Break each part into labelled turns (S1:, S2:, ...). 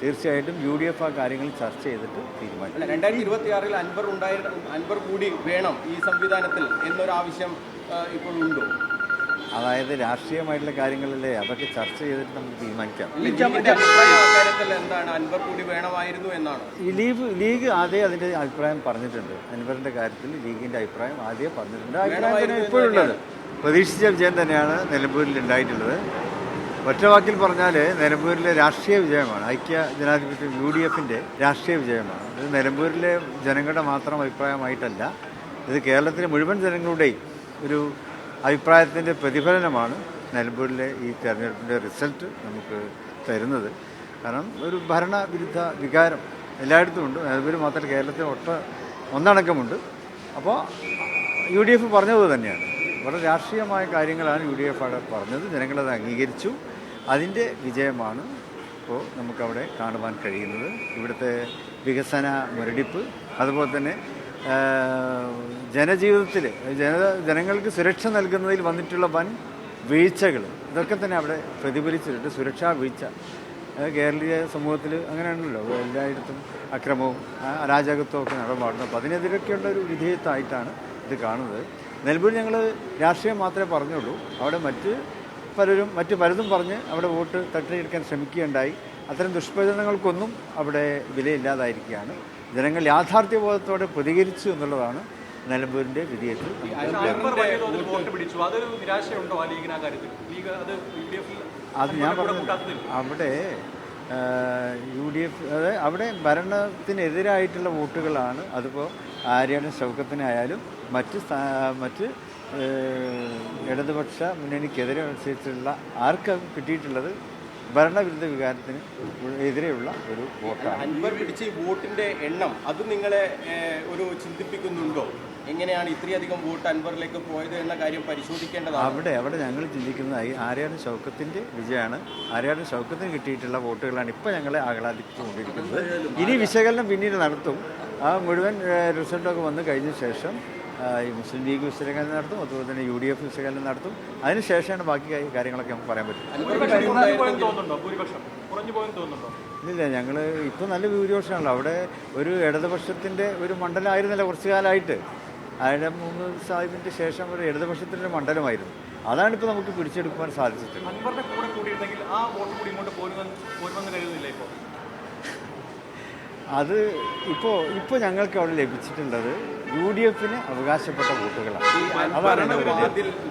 S1: തീർച്ചയായിട്ടും UDF ആ കാര്യങ്ങൾ ചർച്ച ചെയ്തിട്ട് തീരുമാനിക്കും.
S2: 2026 അൻവർ കൂടി വേണം ഈ സംവിധാനത്തിൽ എന്നൊരാവശ്യം ഇപ്പോഴുണ്ടോ?
S1: അതായത് രാഷ്ട്രീയമായിട്ടുള്ള കാര്യങ്ങളല്ലേ, അതൊക്കെ ചർച്ച ചെയ്തിട്ട് നമുക്ക് തീരുമാനിക്കാം.
S2: എന്താണ് അൻവർ കൂടി വേണമായിരുന്നു എന്നാണ്
S1: ഈ ലീഗ് ആദ്യം അതിൻ്റെ അഭിപ്രായം പറഞ്ഞിട്ടുണ്ട്. അൻവറിൻ്റെ കാര്യത്തിൽ ലീഗിൻ്റെ അഭിപ്രായം ആദ്യം പറഞ്ഞിട്ടുണ്ട്. അഭിപ്രായം ഇപ്പോഴുള്ളത് പ്രതീക്ഷിച്ച വിജയം തന്നെയാണ് നിലമ്പൂരിൽ ഉണ്ടായിട്ടുള്ളത്. ഒറ്റവാക്കിൽ പറഞ്ഞാൽ നിലമ്പൂരിലെ രാഷ്ട്രീയ വിജയമാണ്, ഐക്യ ജനാധിപത്യം UDFൻ്റെ രാഷ്ട്രീയ വിജയമാണ്. ഇത് നിലമ്പൂരിലെ ജനങ്ങളുടെ മാത്രം അഭിപ്രായമായിട്ടല്ല, ഇത് കേരളത്തിലെ മുഴുവൻ ജനങ്ങളുടെയും ഒരു അഭിപ്രായത്തിൻ്റെ പ്രതിഫലനമാണ് നിലമ്പൂരിലെ ഈ തെരഞ്ഞെടുപ്പിൻ്റെ റിസൾട്ട് നമുക്ക് തരുന്നത്. കാരണം ഒരു ഭരണവിരുദ്ധ വികാരം എല്ലായിടത്തും ഉണ്ട്, നിലമ്പൂർ മാത്രമല്ല കേരളത്തിൽ ഒന്നടക്കമുണ്ട്. അപ്പോൾ UDF പറഞ്ഞത് തന്നെയാണ്, വളരെ രാഷ്ട്രീയമായ കാര്യങ്ങളാണ് UDF അവിടെ പറഞ്ഞത്. ജനങ്ങളത് അംഗീകരിച്ചു. അതിൻ്റെ വിജയമാണ് ഇപ്പോൾ നമുക്കവിടെ കാണുവാൻ കഴിയുന്നത്. ഇവിടുത്തെ വികസന മുരടിപ്പ്, അതുപോലെ തന്നെ ജനജീവിതത്തിൽ ജനങ്ങൾക്ക് സുരക്ഷ നൽകുന്നതിൽ വന്നിട്ടുള്ള വൻ വീഴ്ചകൾ, ഇതൊക്കെ തന്നെ അവിടെ പ്രതിഫലിച്ചിട്ടുണ്ട്. സുരക്ഷാ വീഴ്ച കേരളീയ സമൂഹത്തിൽ അങ്ങനെയാണല്ലോ, എല്ലായിടത്തും അക്രമവും അരാജകത്വവും ഒക്കെ നടപാടുന്നു. അപ്പോൾ അതിനെതിരൊക്കെയുള്ള ഒരു വിധേയത്വമായിട്ടാണ് ഇത് കാണുന്നത്. നിലവിൽ ഞങ്ങൾ രാഷ്ട്രീയം മാത്രമേ പറഞ്ഞുള്ളൂ. അവിടെ മറ്റ് പലതും പറഞ്ഞ് അവിടെ വോട്ട് തട്ടിയെടുക്കാൻ ശ്രമിക്കുകയുണ്ടായി. അത്തരം ദുഷ്പ്രചരണങ്ങൾക്കൊന്നും അവിടെ വിലയില്ലാതായിരിക്കുകയാണ്. ജനങ്ങൾ യാഥാർത്ഥ്യബോധത്തോടെ പ്രതികരിച്ചു എന്നുള്ളതാണ് നിലമ്പൂരിൻ്റെ വിധിയെടുത്ത്. അത് ഞാൻ പറഞ്ഞു, അവിടെ UDF അവിടെ ഭരണത്തിനെതിരായിട്ടുള്ള വോട്ടുകളാണ്. അതിപ്പോൾ ആര്യാടൻ ഷൗക്കത്തിനായാലും മറ്റ് ഇടതുപക്ഷ മുന്നണിക്കെതിരെ മത്സരിച്ചുള്ള ആർക്കും കിട്ടിയിട്ടുള്ളത് ഭരണവിരുദ്ധ വികാരത്തിന് എതിരെയുള്ള ഒരു വോട്ടാണ്.
S2: അൻവർ പിടിച്ച വോട്ടിന്റെ എണ്ണം അത് നിങ്ങളെ ഒരു ചിന്തിപ്പിക്കുന്നുണ്ടോ? എങ്ങനെയാണ് ഇത്രയധികം വോട്ട് അൻവറിലേക്ക് പോയത് എന്ന കാര്യം പരിശോധിക്കേണ്ടതാണ്.
S1: അവിടെ ഞങ്ങൾ ചിന്തിക്കുന്നതായി ആര്യാടൻ ഷൗക്കത്തിൻ്റെ വിജയമാണ്. ആര്യാടൻ ഷൗക്കത്തിന് കിട്ടിയിട്ടുള്ള വോട്ടുകളാണ് ഇപ്പോൾ ഞങ്ങളെ ആഹ്ലാദിച്ചുകൊണ്ടിരിക്കുന്നത്. ഇനി വിശകലനം പിന്നീട് നടത്തും. ആ മുഴുവൻ റിസൾട്ടൊക്കെ വന്നു കഴിഞ്ഞ ശേഷം ഈ മുസ്ലിം ലീഗ് വിശകലനം നടത്തും, അതുപോലെ തന്നെ UDF വിശകലനം നടത്തും. അതിനുശേഷമാണ് ബാക്കി കാര്യങ്ങളൊക്കെ നമുക്ക് പറയാൻ പറ്റും. ഇല്ല, ഞങ്ങൾ ഇപ്പോൾ നല്ല ഭൂരിപക്ഷമാണല്ലോ. അവിടെ ഒരു ഇടതുപക്ഷത്തിൻ്റെ ഒരു മണ്ഡലമായിരുന്നല്ലോ കുറച്ചു കാലമായിട്ട്. ആയിരം മുഹമ്മദ് സാഹിബിൻ്റെ ശേഷം ഒരു ഇടതുപക്ഷത്തിൻ്റെ മണ്ഡലമായിരുന്നു. അതാണിപ്പോൾ നമുക്ക് പിടിച്ചെടുക്കുവാൻ സാധിച്ചിട്ടുള്ളത്. അത് ഇപ്പോൾ ഞങ്ങൾക്ക് അവിടെ ലഭിച്ചിട്ടുള്ളത് UDFന് അവകാശപ്പെട്ട വോട്ടുകളാണ്.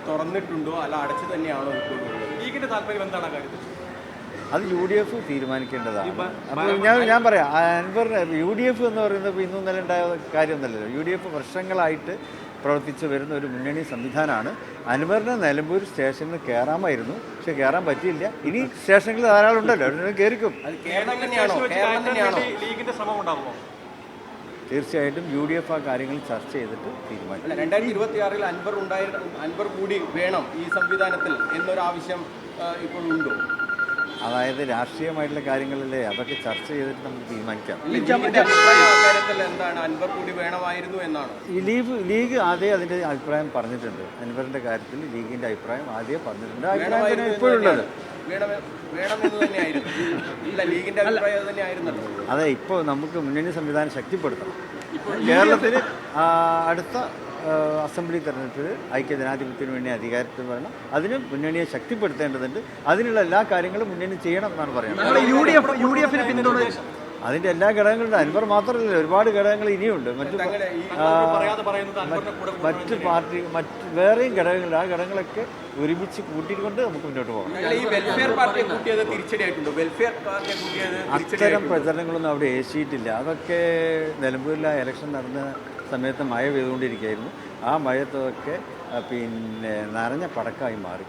S2: തുറന്നിട്ടുണ്ടോ അല്ല അടച്ചു തന്നെയാണോ? ലീഗിന്റെ താല്പര്യം എന്താണ് കാര്യത്തിൽ?
S1: അത് UDF തീരുമാനിക്കേണ്ടതാണ്. അപ്പോൾ ഞാൻ പറയാം, അൻവർ UDF എന്ന് പറയുന്നത് ഇപ്പോൾ ഇന്നും ഇന്നലെ ഉണ്ടായ കാര്യമൊന്നുമല്ലല്ലോ. UDF വർഷങ്ങളായിട്ട് പ്രവർത്തിച്ചു വരുന്ന ഒരു മുന്നണി സംവിധാനമാണ്. അൻവറിന് നിലമ്പൂർ സ്റ്റേഷനിൽ കയറാമായിരുന്നു, പക്ഷെ കയറാൻ പറ്റിയില്ല. ഇനി സ്റ്റേഷനിൽ ധാരാളം ഉണ്ടല്ലോ, കയറിക്കും. തീർച്ചയായിട്ടും UDF ആ കാര്യങ്ങൾ ചർച്ച ചെയ്തിട്ട് തീരുമാനിക്കും.
S2: 2026 അൻവർ കൂടി വേണം ഈ സംവിധാനത്തിൽ എന്നൊരാവശ്യം ഇപ്പോഴുണ്ടോ?
S1: അതായത് രാഷ്ട്രീയമായിട്ടുള്ള കാര്യങ്ങളല്ലേ, അതൊക്കെ ചർച്ച ചെയ്തിട്ട് നമുക്ക് തീരുമാനിക്കാം.
S2: എന്താണ് അൻവർ കൂടി വേണമായിരുന്നു എന്നാണ്
S1: ഈ ലീഗ് ആദ്യം അതിൻ്റെ അഭിപ്രായം പറഞ്ഞിട്ടുണ്ട്. അൻവറിൻ്റെ കാര്യത്തിൽ ലീഗിൻ്റെ അഭിപ്രായം ആദ്യം പറഞ്ഞിട്ടുണ്ട്. അഭിപ്രായം ഇപ്പോഴുള്ളത് അതെ, ഇപ്പോൾ നമുക്ക് മുന്നണി സംവിധാനം ശക്തിപ്പെടുത്തണം. കേരളത്തിൽ അടുത്ത അസംബ്ലി തെരഞ്ഞെടുപ്പിൽ ഐക്യ ജനാധിപത്യത്തിന് വേണ്ടി അധികാരത്തിൽ വരണം. അതിന് മുന്നണിയെ ശക്തിപ്പെടുത്തേണ്ടതുണ്ട്. അതിനുള്ള എല്ലാ കാര്യങ്ങളും മുന്നണി ചെയ്യണം എന്നാണ് പറയുന്നത്. അതിൻ്റെ എല്ലാ ഘടകങ്ങളുണ്ട്. അൻവർ മാത്രമല്ല, ഒരുപാട് ഘടകങ്ങൾ ഇനിയുണ്ട്. മറ്റ് വേറെയും ഘടകങ്ങളുണ്ട്. ആ ഘടകങ്ങളൊക്കെ ഒരുമിച്ച് കൂട്ടിക്കൊണ്ട് നമുക്ക് മുന്നോട്ട് പോകാം. അത്തരം പ്രചരണങ്ങളൊന്നും അവിടെ ഏശിയിട്ടില്ല. അതൊക്കെ നിലമ്പൂരിലെ ഇലക്ഷൻ നടന്ന സമയത്ത് മഴ പെയ്തുകൊണ്ടിരിക്കുകയായിരുന്നു. ആ മഴത്തൊക്കെ നനഞ്ഞ പടക്കമായി മാറി.